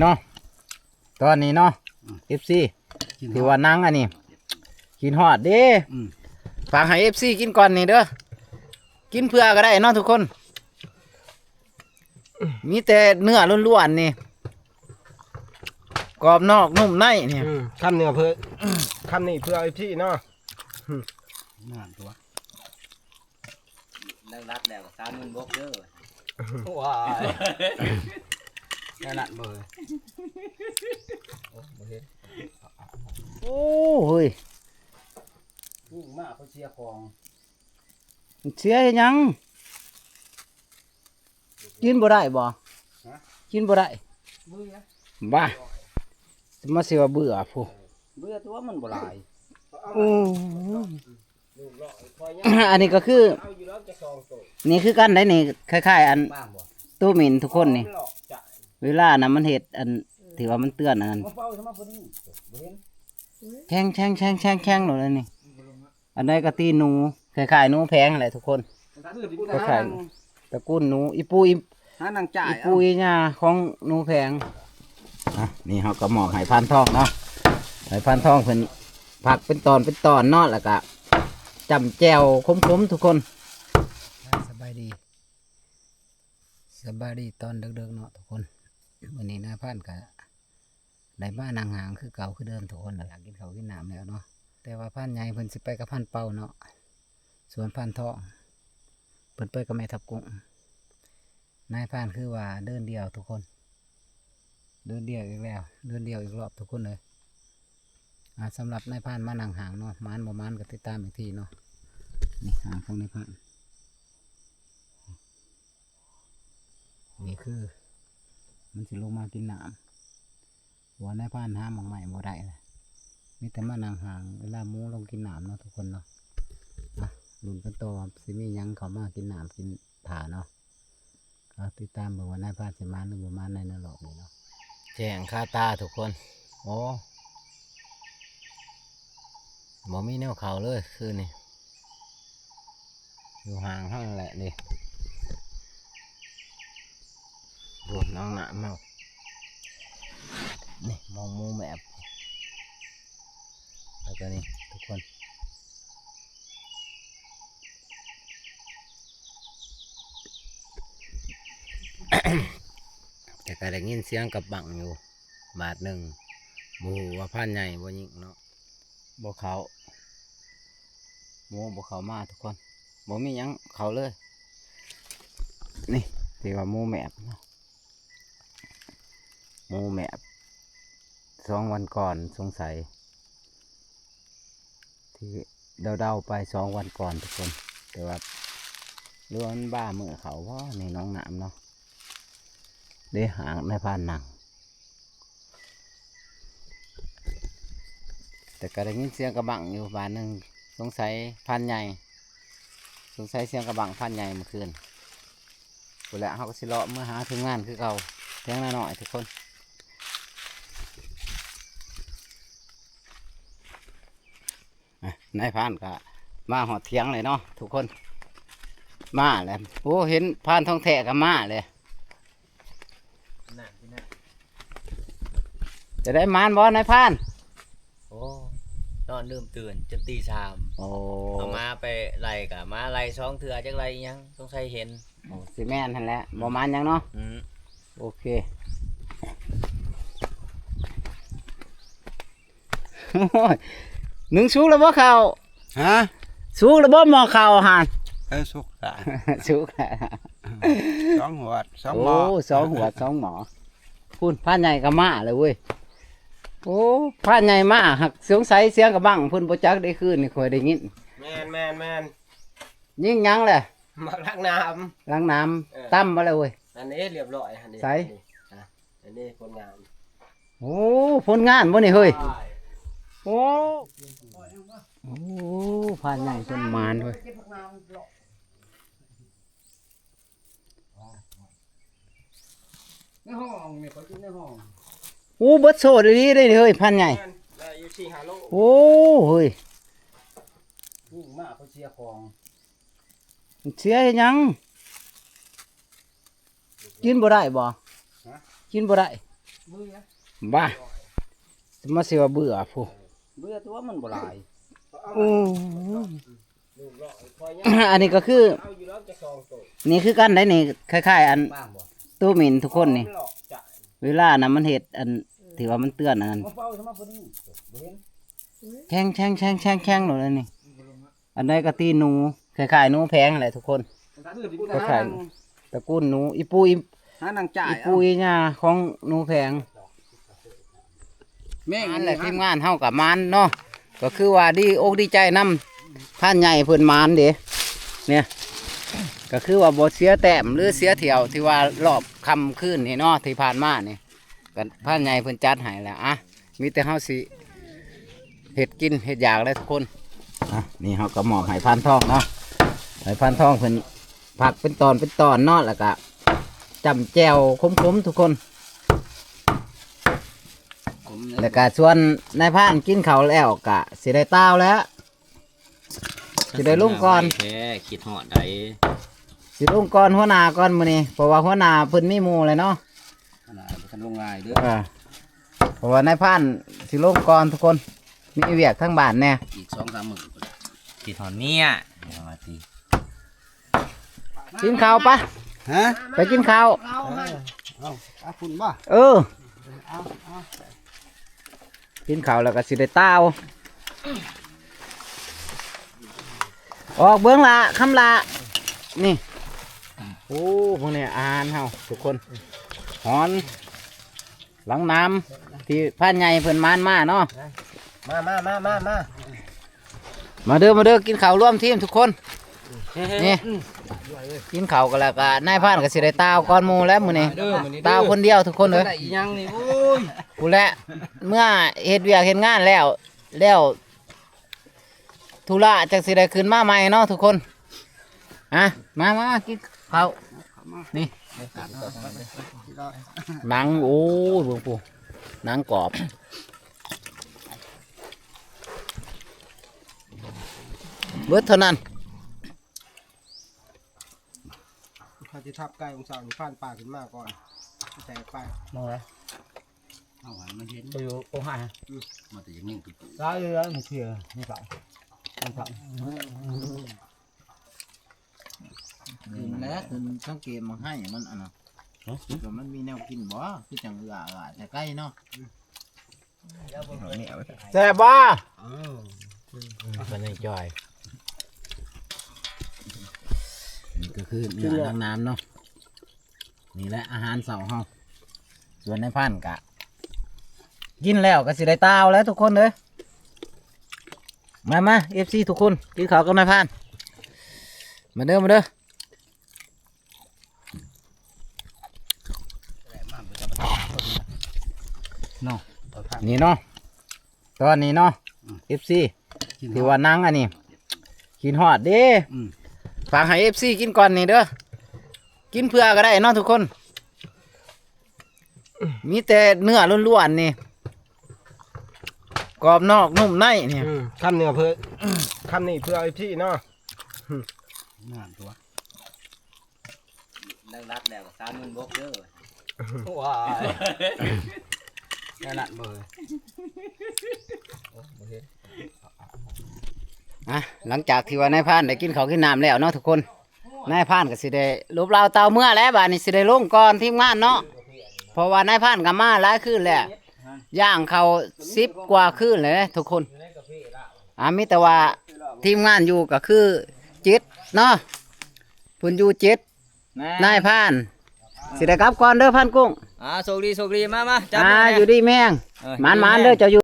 เนาะตอนนี้เนาะ FC ถือว่านั่งอันนี้กินฮอดเด้ฝากให้ FC กินก่อนนี่เด้อกินเพื่อก็ได้เนาะทุกคนมีแต่เนื้อล้วนๆนี่กรอบนอกนุ่มในนี่คำเนื้อเพื่อคำนี้เพื่อไอ้พี่เนาะน่าตัวได้รับแล้ว30,000บกเด้อว้ายนั่นน่ะเบอร์โอ้เฮ้ยยิ่งมากเขาเชียร์ของเสียยังกินบ่ได้บ่กินบ่ได้บ้ามาสิว่าเบื่อผู้เบื่อตัวมันบ่หลายอันนี้ก็คือนี่คือกันได้นี่คล้ายๆอันตู้มินทุกคนนี่เวลานะมันเห็ดอันถือว่ามันเตือนอันแข้งหนูเลยนี่อันนี้ก็ตีหนูคล้ายๆหนูแพงอะไรทุกคนคล้ายๆตระกูลหนูอีปูอีปูอีหญ้าของหนูแพงนี่เขาก็หมอกไหพันทองเนาะไหพันทองเพิ่นผักเป็นตอนเนาะแล้วก็จำแจวคมๆทุกคนสบายดีตอนเด็กๆเนาะทุกคนวันนี้นายพันกับได้บ้านนางหางคือเก่าคือเดิมทุกคนอยากกินข้าวกินน้ำแล้วเนาะแต่ว่าพันใหญ่เพิ่นสิไปกับพันเป่าเนาะส่วนพันทองเพิ่นไปกับแม่ทับกุ้งนายพันคือว่าเดินเดียวทุกคนเดินเดียวอีกแล้วเดินเดียวอีกรอบทุกคนเลยสำหรับนายพันมานางหางเนาะมันบ่มันก็ติดตามอีกทีเนาะนี่หางของนายพันนี่คือมันสิลงมากินน้ำหัวนายพันห้ามของใหม่บ่ได้เลยมีแต่มานางหางเวลามูลงกินน้ำเนาะทุกคนเนาะลุ้นกันต่อสิมียังเขามากินน้ำกินถ่าเนาะติดตามเบิ่งว่านายพันสิมาหรือบ่มาในนรกนี่เนาะแจ้งคาตาทุกคนโอ้บ่มีแนวเขาเลยคืนนี่อยู่ห่างห้างแหละนี่ดูน้องหนาเมานี่มองมูแมบแล้วก็นี่ทุกคนแต่ก็ได้ยินเสียงกับบังอยู่บาทหนึ่งบูว่าพันใหญ่บ่ยิงเนาะบ่เขาโมบ่เขามาทุกคนบ่มียังเขาเลยนี่ที่ว่ามูแมบเนาะมูแมบ2 วันก่อนสงสัยที่เดาไป2 วันก่อนทุกคนแต่ว่าเรื่องบ้ามือเขาเพราะนี่น้องหนามเนาะได้หางในพานหนังแต่ก็ได้ยินเสียงกระบังอยู่บ้านหนึ่งสงสัยพันใหญ่สงสัยเสียงกระบังพันใหญ่เมื่อคืนกูแหละเขาก็สิเลาะเมื่อหาถึงงานคือเก่าเสียงหน่อยทุกคนนายพานก็มาหอดเทียงเลยเนาะทุกคนมาเลยโอ้เห็นพานทองแท้กับมาเลยจะได้มานบอลนายพานโอ้นอนลืมตื่นจนตี 3โอ้เอามาไปไล่กะมาไล่2เถื่อจักไล่ยังต้องใส่เห็นสิแม่นนั่นแหละบอมันยังเนาะโอเคหนึ่งสูงแล้วบ่เข่าฮะสูงแล้วบ่หมอเข่าหันสุกละสูง2 หัว2 หมอ2 หัว 2 หมอพูดผ้าใหญ่กับม้าเลยเว้ยโอ้ผ้าใหญ่ม้าหักเสียงใสเสียงกับบังพุ่นบ่จักได้คืนนี่คอยได้ยินแมนยิ่งยังแหละมาล้างน้ำตั้มมาเลยเว้ยอันนี้เรียบร้อยอันนี้ใส่อันนี้ผลงานโอ้ผลงานบ่นี่เฮ้ยโอ้ผ้าใหญ่ต้นมานเว้ยในห้องนี่เขาอยู่ในห้องโอ้เบิดโซ่ดีได้เฮ้ยพันใหญ่โอ้เฮ้ยยิ่งมากเขาเชียร์ของเสียยังกินบ่ได้บ่กินบ่ได้ บ้ามาสิว่าเบื่อผู้ เบื่อตัวมันบ่หลาย โอ้อันนี้ก็คือ เอาอยู่แล้วจะซองโต นี่คือกันได้นี่คล้ายๆอัน บ้างบ่ ตู้หมินทุกคนนี่ หลอกจะ เวลานะมันเห็ดอันถือว่ามันเตือนอันนั้น มาเฝ้าสมาพอดีบ่เห็น แช่งหนูเลยนี่อันใดก็ตีหนูคล้ายๆหนูแพงอะไรทุกคน ก็ขาย ตระกูลหนูอีปูอี หานางจ่าย อีปูอีญ่าของหนูแพง แม่ง นั่นแหละทีมงานเฮากับมันเนาะก็คือว่าดีอกดีใจนํท่านใหญ่เพิ่นมานเด้เนี่ยก็คือว่าบ่เสียแต้มหรือเสียเที่ยวที่ว่ารอบค่ำคืนนี่เนาะที่ผ่านมานี่ก็ท่านใหญ่เพิ่นจัดให้แล้วอ่ะมีแต่เฮาสิเฮ็ดกินเฮ็ดอยากเลยทุกคนอ่ะนี่เฮาก็มอบให้พันทองเนาะให้พันทองเพิ่นผักเป็นตอนเนาะแล้วก็จำแจ่วขมๆทุกคน แล้วก็ส่วนนายพรานกินเขาวแล้วกะสิได้เต้าแล้วสิได้ลุ่มก่อน แค่คิดฮอดได้ สิลุ่มก่อนหัวหน้าก่อนมื้อนี้เพราะว่าหัวหน้าเพิ่นมีหมู่เลยเนาะ ขนาดคันลงง่ายเด้อ เพราะว่านายพรานสิลุ่มก่อนทุกคนมีเวียกทั้งบ้านแน่ อีก 2-3 มื้อพุ่น คิดฮอดเนี่ยว่าติ กินข้าวปะ ฮะ ไปกินข้าว เอาคุณบ่ เออกินข้าวแล้วก็สิได้เต้าออกเบื้องละคำละนี่โอ้พวกนี้อาหารเฮาทุกคนหอนหลังน้ำที่พานใหญ่เพิ่นมานมาเนาะ มา มาเด้อกินข้าวร่วมทีมทุกคนนี่กินข้าวกันแล้วก็นายพรานก็สิได้เต้าก่อนหมู่แล้วมื้อนี้เต้าคนเดียวทุกคนเลย ได้อีหยังนี่โอ้ย กูแหละเมื่อเฮ็ดเวียกเฮ็ดงานแล้วธุระจักสิได้ขึ้นมาใหม่เนาะทุกคนอ่ะมากินข้าวนี่หนังโอ้ยเบิ่งปู่หนังกรอบเบิดเท่านั้น เขาจะทับไก่ของสาวนี่ฟันปากขึ้นมาก่อนแตกไป มองเลย เอาไว้มันเห็น ไปอยู่โอ้หาย มาแต่ยังนิ่งตุ๊บ ได้เลยแล้วมันเสียนี่เปล่ากินแล้วคือสังเกตมันให้มันอันนั้นแต่มันมีแนวกินบ่คือจังแต่ใกล้เนาะแซ่บบ่มันยังจ่อยนี่ก็คือเนื้อทางน้ำเนาะนี่แหละอาหารเสาเฮาส่วนในพันกะกินแล้วก็สิได้ตาวแล้วทุกคนเลยมาเอฟซีทุกคนกินข้าวกับนายพันมาเด้อเนาะนี่เนาะตอนนี้เนาะเอฟซีที่ว่านั่งอันนี้กินฮอดเด้ฝากให้เอฟซีกินก่อนนี่เด้อกินเพื่อก็ได้เนาะทุกคนมีแต่เนื้อล้วนๆนี่กรอบนอกนุ่มในเนี่ย คำนี้เพื่อคำนี้เพื่อไอ้พี่เนาะ งานตัว รักแล้วก็30,000บกเด้อ ว้ายนั่นน่ะเบอร์ หลังจากที่ว่านายพรานได้กินข้าวกินน้ำแล้วเนาะทุกคนนายพรานก็สิได้รูปเราเตาเมื่อแล้วบาดนี้สิได้ลงก่อนทีมงานเนาะเพราะว่านายพรานก็มาหลายคืนแล้วย่างเขา10 กว่าคืนเลยนะทุกคนมีแต่ว่าทีมงานอยู่ก็คือ7เนาะเพิ่นอยู่7นายพรานสิได้กลับก่อนเด้อพันกุ้ง โชคดีมาจับ อยู่ดีแม่งหมานๆเด้อเจ้าอยู่